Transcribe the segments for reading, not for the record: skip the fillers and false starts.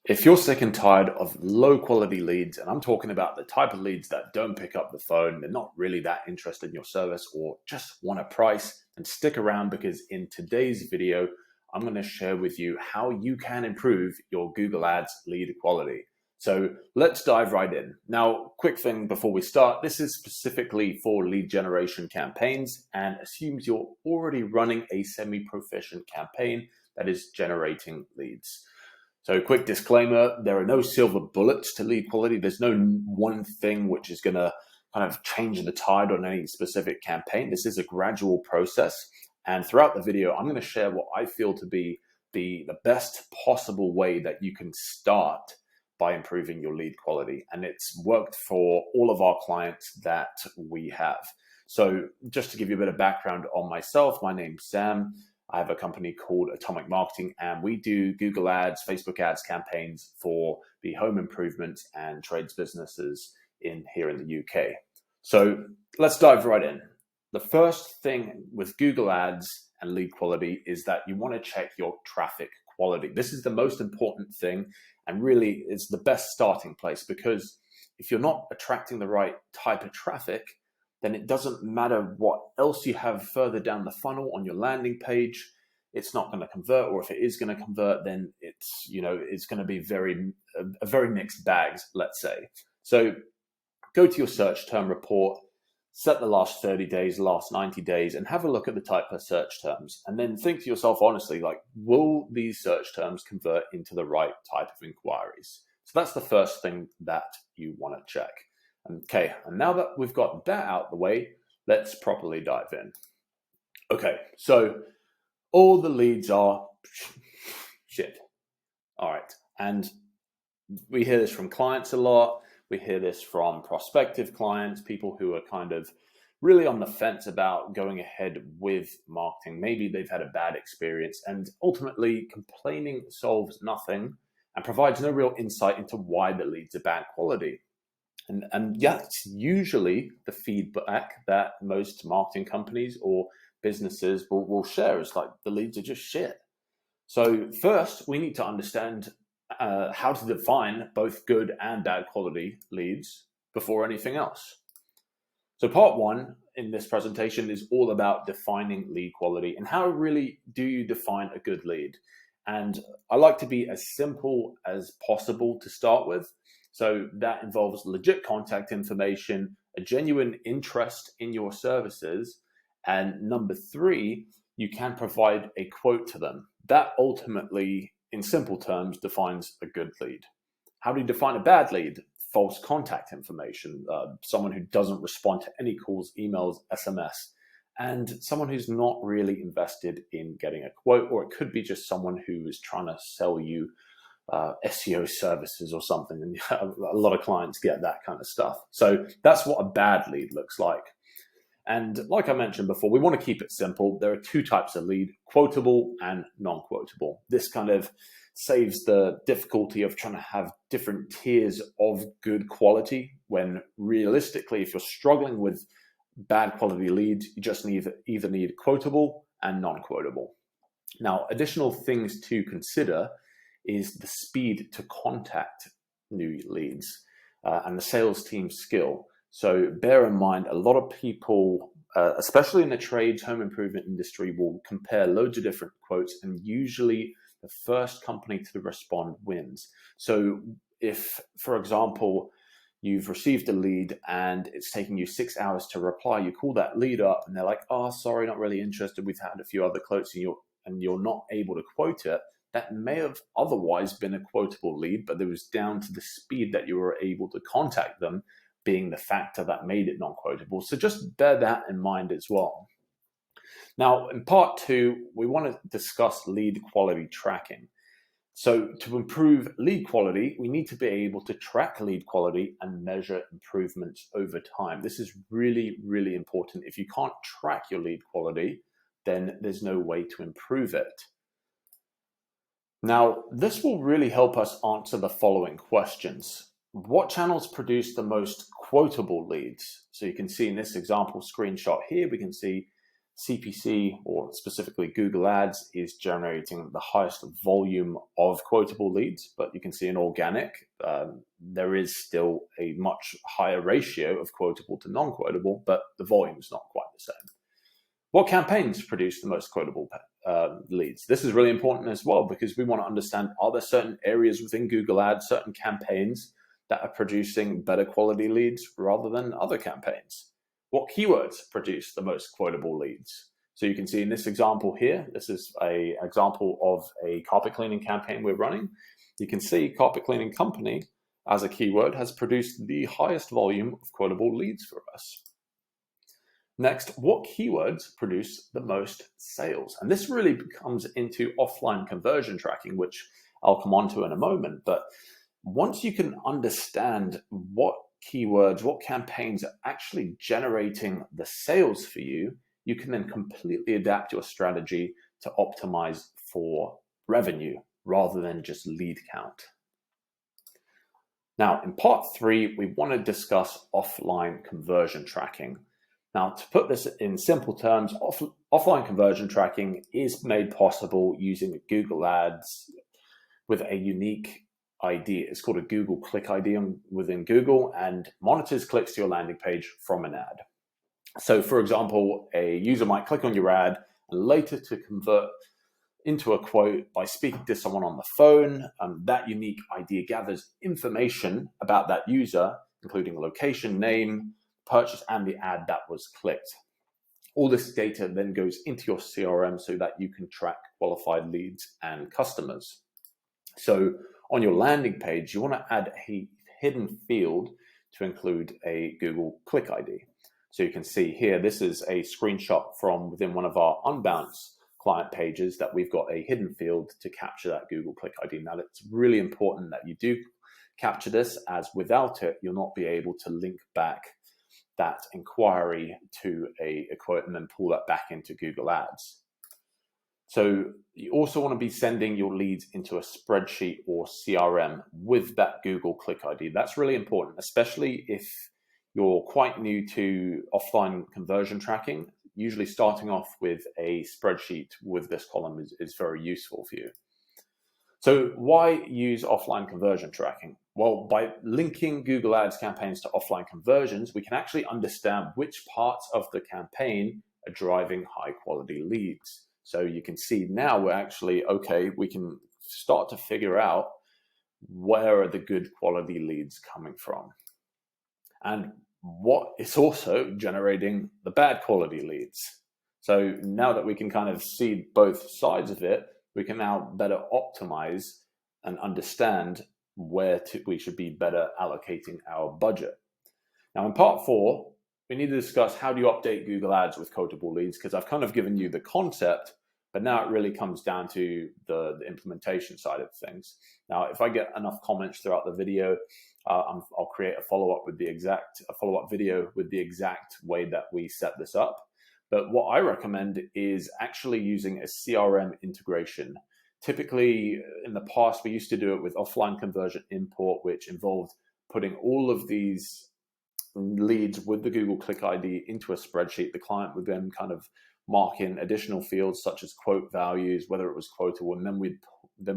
If you're sick and tired of low quality leads, and I'm talking about the type of leads that don't pick up the phone, they're not really that interested in your service or just want a price, then stick around because in today's video, I'm going to share with you how you can improve your Google Ads lead quality. So let's dive right in. Now, quick thing before we start, this is specifically for lead generation campaigns and assumes you're already running a semi-proficient campaign that is generating leads. So quick disclaimer, there are no silver bullets to lead quality. There's no one thing which is going to kind of change the tide on any specific campaign. This is a gradual process. And throughout the video, I'm going to share what I feel to be the best possible way that you can start by improving your lead quality. And it's worked for all of our clients that we have. So just to give you a bit of background on myself, my name's Sam. I have a company called Atomic Marketing, and we do Google Ads, Facebook ads campaigns for the home improvement and trades businesses here in the UK. So let's dive right in. The first thing with Google Ads and lead quality is that you want to check your traffic quality. This is the most important thing, and really it's the best starting place, because if you're not attracting the right type of traffic, then it doesn't matter what else you have further down the funnel on your landing page. It's not going to convert, or if it is going to convert, then it's going to be a very mixed bags, let's say. So go to your search term report, set the last 30 days, last 90 days, and have a look at the type of search terms. And then think to yourself honestly, like, will these search terms convert into the right type of inquiries? So that's the first thing that you want to check. Okay, and now that we've got that out of the way, let's properly dive in. Okay, so all the leads are shit. All right, and we hear this from clients a lot. We hear this from prospective clients, people who are kind of really on the fence about going ahead with marketing. Maybe they've had a bad experience, and ultimately complaining solves nothing and provides no real insight into why the leads are bad quality. And that's usually the feedback that most marketing companies or businesses will share, is like, the leads are just shit. So first, we need to understand how to define both good and bad quality leads before anything else. So part one in this presentation is all about defining lead quality and how really do you define a good lead. And I like to be as simple as possible to start with. So that involves legit contact information, a genuine interest in your services, and number three, you can provide a quote to them. That ultimately, in simple terms, defines a good lead. How do you define a bad lead? False contact information, someone who doesn't respond to any calls, emails, SMS, and someone who's not really invested in getting a quote, or it could be just someone who is trying to sell you SEO services or something, and a lot of clients get that kind of stuff. So that's what a bad lead looks like. And like I mentioned before, we want to keep it simple. There are two types of lead: quotable and non-quotable. This kind of saves the difficulty of trying to have different tiers of good quality, when realistically, if you're struggling with bad quality leads, you just either need quotable and non-quotable. Now, additional things to consider is the speed to contact new leads and the sales team's skill. So bear in mind, a lot of people, especially in the trades, home improvement industry, will compare loads of different quotes, and usually the first company to respond wins. So if, for example, you've received a lead and it's taking you 6 hours to reply, you call that lead up and they're like, oh, sorry, not really interested. We've had a few other quotes, and you're not able to quote it. That may have otherwise been a quotable lead, but it was down to the speed that you were able to contact them being the factor that made it non-quotable. So just bear that in mind as well. Now, in part two, we want to discuss lead quality tracking. So to improve lead quality, we need to be able to track lead quality and measure improvements over time. This is really, really important. If you can't track your lead quality, then there's no way to improve it. Now, this will really help us answer the following questions. What channels produce the most quotable leads? So you can see in this example screenshot here, we can see CPC, or specifically Google Ads, is generating the highest volume of quotable leads, but you can see in organic, there is still a much higher ratio of quotable to non-quotable, but the volume is not quite the same. What campaigns produce the most quotable leads? This is really important as well, because we want to understand, are there certain areas within Google Ads, certain campaigns that are producing better quality leads rather than other campaigns? What keywords produce the most quotable leads? So you can see in this example here, this is an example of a carpet cleaning campaign we're running. You can see carpet cleaning company as a keyword has produced the highest volume of quotable leads for us. Next, what keywords produce the most sales? And this really comes into offline conversion tracking, which I'll come on to in a moment. But once you can understand what keywords, what campaigns are actually generating the sales for you, you can then completely adapt your strategy to optimize for revenue rather than just lead count. Now, in part 3, we want to discuss offline conversion tracking. Now, to put this in simple terms, offline conversion tracking is made possible using Google Ads with a unique ID. It's called a Google Click ID within Google, and monitors clicks to your landing page from an ad. So, for example, a user might click on your ad and later to convert into a quote by speaking to someone on the phone. That unique ID gathers information about that user, including location, name, purchase, and the ad that was clicked. All this data then goes into your CRM so that you can track qualified leads and customers. So on your landing page, you want to add a hidden field to include a Google Click ID. So you can see here, this is a screenshot from within one of our Unbounce client pages that we've got a hidden field to capture that Google Click ID. Now, it's really important that you do capture this, as without it, you'll not be able to link back that inquiry to a quote and then pull that back into Google Ads. So you also want to be sending your leads into a spreadsheet or CRM with that Google Click ID. That's really important, especially if you're quite new to offline conversion tracking. Usually starting off with a spreadsheet with this column is very useful for you. So why use offline conversion tracking? Well, by linking Google Ads campaigns to offline conversions, we can actually understand which parts of the campaign are driving high quality leads. So you can see now we're actually, okay, we can start to figure out where are the good quality leads coming from and what is also generating the bad quality leads. So now that we can kind of see both sides of it, we can now better optimize and understand where we should be better allocating our budget. Now in part 4, we need to discuss how do you update Google Ads with quotable leads, because I've kind of given you the concept, but now it really comes down to the implementation side of things. Now, if I get enough comments throughout the video, I'll create a follow-up video with the exact way that we set this up. But what I recommend is actually using a CRM integration. Typically, in the past, we used to do it with offline conversion import, which involved putting all of these leads with the Google Click ID into a spreadsheet. The client would then kind of mark in additional fields such as quote values, whether it was quotable, and then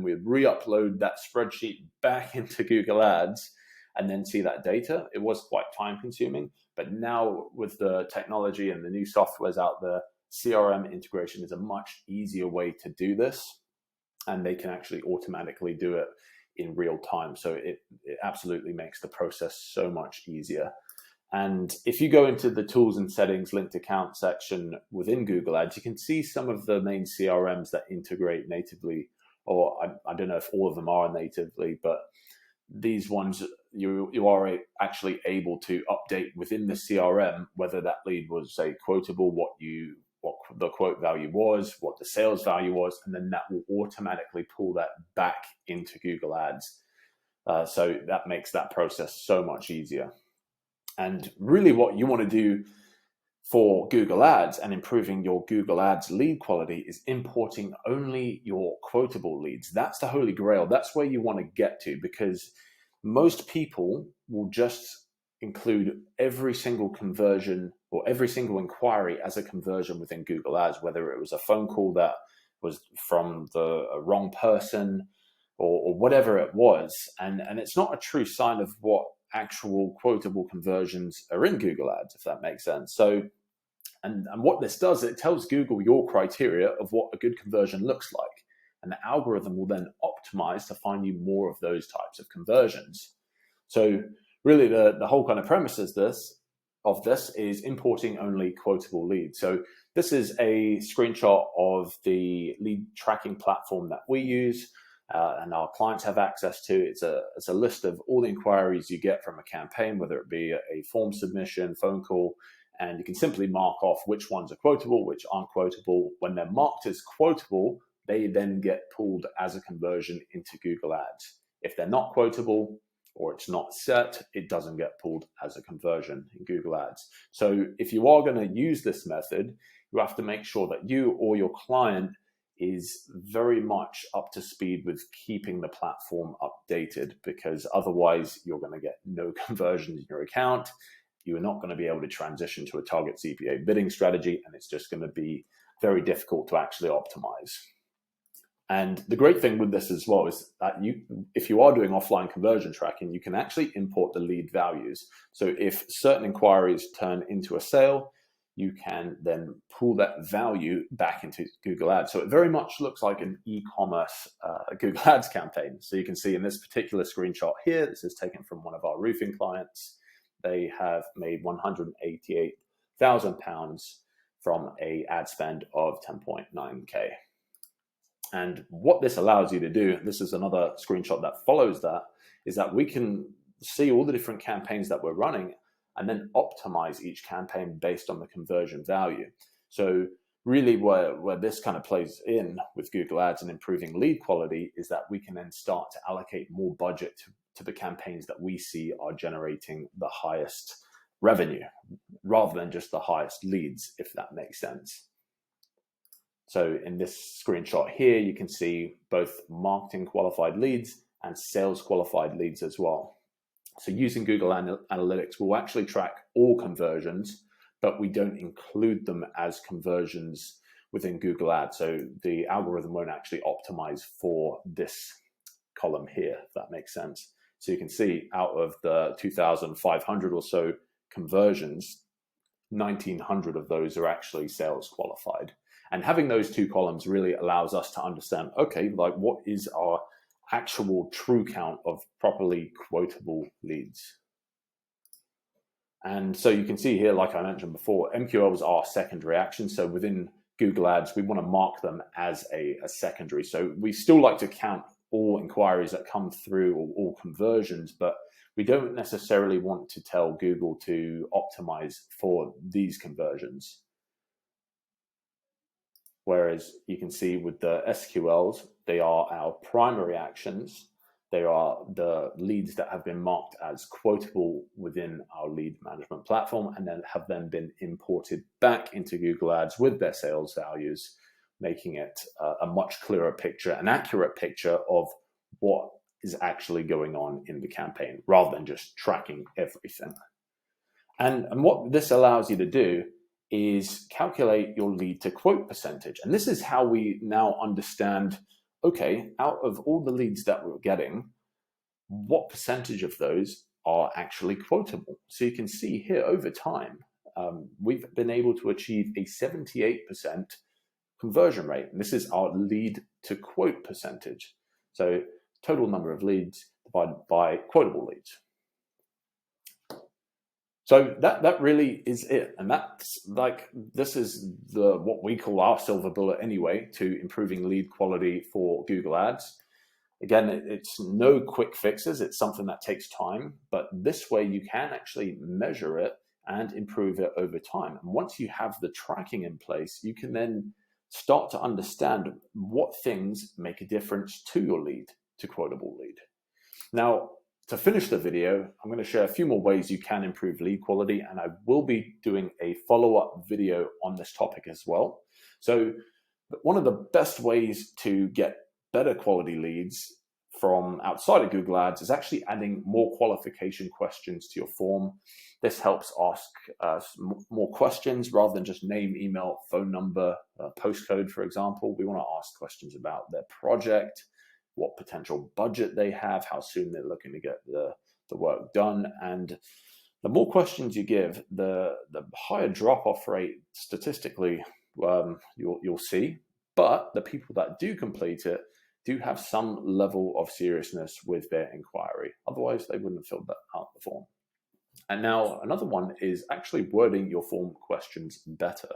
we'd re-upload that spreadsheet back into Google Ads and then see that data. It was quite time consuming, but now with the technology and the new softwares out there, CRM integration is a much easier way to do this, and they can actually automatically do it in real time. So it absolutely makes the process so much easier. And if you go into the tools and settings linked account section within Google Ads, you can see some of the main CRMs that integrate natively, or I don't know if all of them are natively, but these ones you are actually able to update within the CRM whether that lead was, say, quotable, what the quote value was, what the sales value was, and then that will automatically pull that back into Google Ads. So that makes that process so much easier. And really what you want to do for Google Ads and improving your Google Ads lead quality is importing only your quotable leads. That's the holy grail. That's where you want to get to, because most people will just include every single conversion or every single inquiry as a conversion within Google Ads, whether it was a phone call that was from the wrong person or whatever it was. And it's not a true sign of what actual quotable conversions are in Google Ads, if that makes sense. So, and what this does, it tells Google your criteria of what a good conversion looks like. And the algorithm will then optimize to find you more of those types of conversions. So really the whole kind of premise of this is importing only quotable leads. So this is a screenshot of the lead tracking platform that we use and our clients have access to. It's a list of all the inquiries you get from a campaign, whether it be a form submission, phone call, and you can simply mark off which ones are quotable, which aren't quotable. When they're marked as quotable, they then get pulled as a conversion into Google Ads. If they're not quotable or it's not set, it doesn't get pulled as a conversion in Google Ads. So if you are going to use this method, you have to make sure that you or your client is very much up to speed with keeping the platform updated, because otherwise you're going to get no conversions in your account. You're not going to be able to transition to a target CPA bidding strategy, and it's just going to be very difficult to actually optimize. And the great thing with this as well is that if you are doing offline conversion tracking, you can actually import the lead values. So if certain inquiries turn into a sale, you can then pull that value back into Google Ads. So it very much looks like an e-commerce Google Ads campaign. So you can see in this particular screenshot here, this is taken from one of our roofing clients. They have made £188,000 from a ad spend of 10.9K. And what this allows you to do, this is another screenshot that follows that, is that we can see all the different campaigns that we're running and then optimize each campaign based on the conversion value. So really where this kind of plays in with Google Ads and improving lead quality is that we can then start to allocate more budget to the campaigns that we see are generating the highest revenue rather than just the highest leads, if that makes sense. So in this screenshot here, you can see both marketing qualified leads and sales qualified leads as well. So using Google Analytics, we'll actually track all conversions, but we don't include them as conversions within Google Ads. So the algorithm won't actually optimize for this column here, if that makes sense. So you can see out of the 2,500 or so conversions, 1,900 of those are actually sales qualified. And having those two columns really allows us to understand, okay, like what is our actual true count of properly quotable leads? And so you can see here, like I mentioned before, MQLs are secondary actions. So within Google Ads, we want to mark them as a secondary. So we still like to count all inquiries that come through or all conversions, but we don't necessarily want to tell Google to optimize for these conversions. Whereas you can see with the SQLs, they are our primary actions. They are the leads that have been marked as quotable within our lead management platform and then have then been imported back into Google Ads with their sales values, making it a much clearer picture, an accurate picture of what is actually going on in the campaign rather than just tracking everything. And what this allows you to do is calculate your lead to quote percentage. And this is how we now understand, okay, out of all the leads that we're getting, what percentage of those are actually quotable? So you can see here over time, we've been able to achieve a 78% conversion rate. And this is our lead to quote percentage. So total number of leads divided by quotable leads. So that really is it. And that's like, this is what we call our silver bullet anyway to improving lead quality for Google Ads. Again, it's no quick fixes. It's something that takes time, but this way you can actually measure it and improve it over time. And once you have the tracking in place, you can then start to understand what things make a difference to your lead to quotable lead. Now, to finish the video, I'm going to share a few more ways you can improve lead quality, and I will be doing a follow-up video on this topic as well. So one of the best ways to get better quality leads from outside of Google Ads is actually adding more qualification questions to your form. This helps ask more questions rather than just name, email, phone number, postcode, for example. We want to ask questions about their project, what potential budget they have, how soon they're looking to get the work done. And the more questions you give, the higher drop-off rate statistically you'll see. But the people that do complete it do have some level of seriousness with their inquiry. Otherwise, they wouldn't have filled out the form. And now another one is actually wording your form questions better.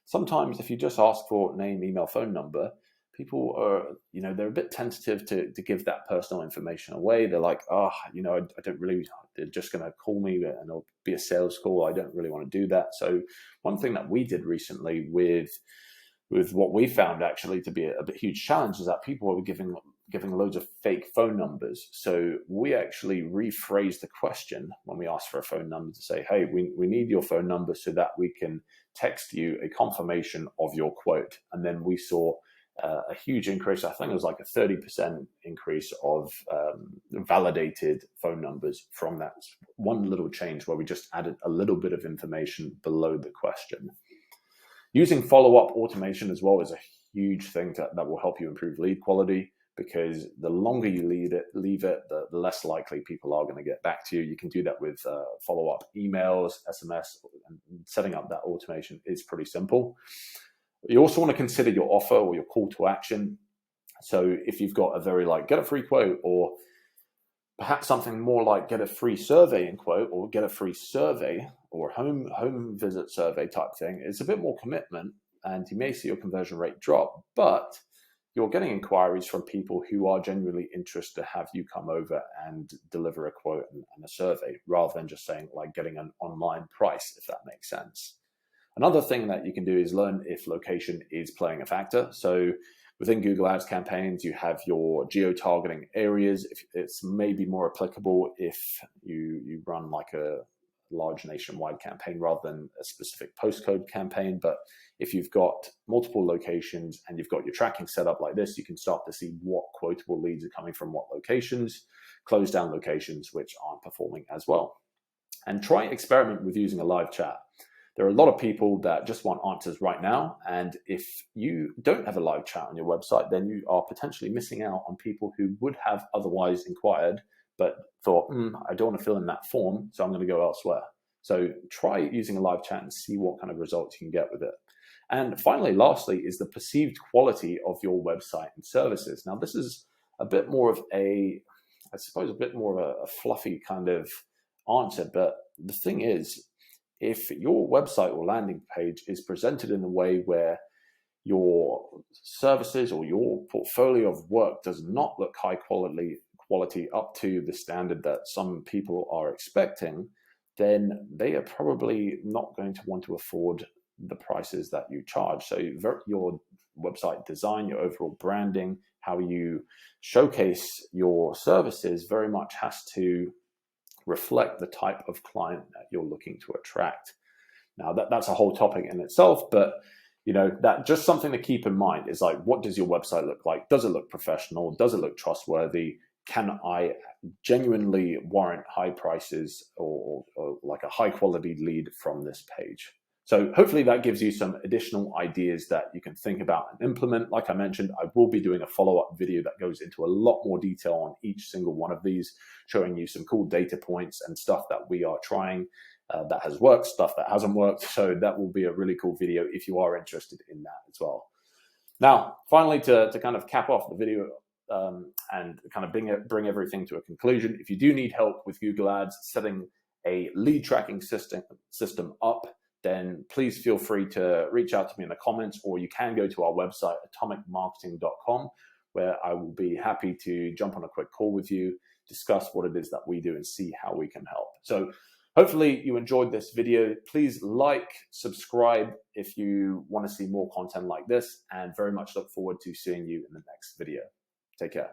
Sometimes if you just ask for name, email, phone number, people are, they're a bit tentative to give that personal information away. They're like, I don't really, they're just going to call me and it'll be a sales call. I don't really want to do that. So one thing that we did recently with what we found actually to be a bit huge challenge is that people were giving loads of fake phone numbers. So we actually rephrased the question when we asked for a phone number to say, hey, we need your phone number so that we can text you a confirmation of your quote. And then we saw a huge increase. I think it was like a 30% increase of validated phone numbers from that one little change where we just added a little bit of information below the question. Using follow-up automation as well is a huge thing that will help you improve lead quality, because the longer you leave it, the less likely people are going to get back to you. You can do that with follow-up emails, SMS, and setting up that automation is pretty simple. You also want to consider your offer or your call to action. So if you've got a very get a free quote, or perhaps something more like get a free survey and quote, or get a free survey or home visit survey type thing, it's a bit more commitment and you may see your conversion rate drop, but you're getting inquiries from people who are genuinely interested to have you come over and deliver a quote and a survey, rather than just saying getting an online price, if that makes sense. Another thing that you can do is learn if location is playing a factor. So within Google Ads campaigns, you have your geo-targeting areas. It's maybe more applicable if you run a large nationwide campaign rather than a specific postcode campaign. But if you've got multiple locations and you've got your tracking set up like this, you can start to see what quotable leads are coming from what locations, close down locations which aren't performing as well. And try experiment with using a live chat. There are a lot of people that just want answers right now. And if you don't have a live chat on your website, then you are potentially missing out on people who would have otherwise inquired, but thought, I don't want to fill in that form, so I'm going to go elsewhere. So try using a live chat and see what kind of results you can get with it. And finally, lastly, is the perceived quality of your website and services. Now, this is a bit more of a fluffy kind of answer, but the thing is, if your website or landing page is presented in a way where your services or your portfolio of work does not look high quality up to the standard that some people are expecting, then they are probably not going to want to afford the prices that you charge. So your website design, your overall branding, how you showcase your services very much has to reflect the type of client that you're looking to attract. Now that's a whole topic in itself, but that just something to keep in mind is what does your website look like? Does it look professional? Does it look trustworthy? Can I genuinely warrant high prices or a high quality lead from this page? So hopefully that gives you some additional ideas that you can think about and implement. Like I mentioned, I will be doing a follow-up video that goes into a lot more detail on each single one of these, showing you some cool data points and stuff that we are trying that has worked, stuff that hasn't worked. So that will be a really cool video if you are interested in that as well. Now, finally, to kind of cap off the video and kind of bring everything to a conclusion, if you do need help with Google Ads setting a lead tracking system up, then please feel free to reach out to me in the comments, or you can go to our website, atomicmarketing.com, where I will be happy to jump on a quick call with you, discuss what it is that we do, and see how we can help. So hopefully you enjoyed this video. Please subscribe if you want to see more content like this, and very much look forward to seeing you in the next video. Take care.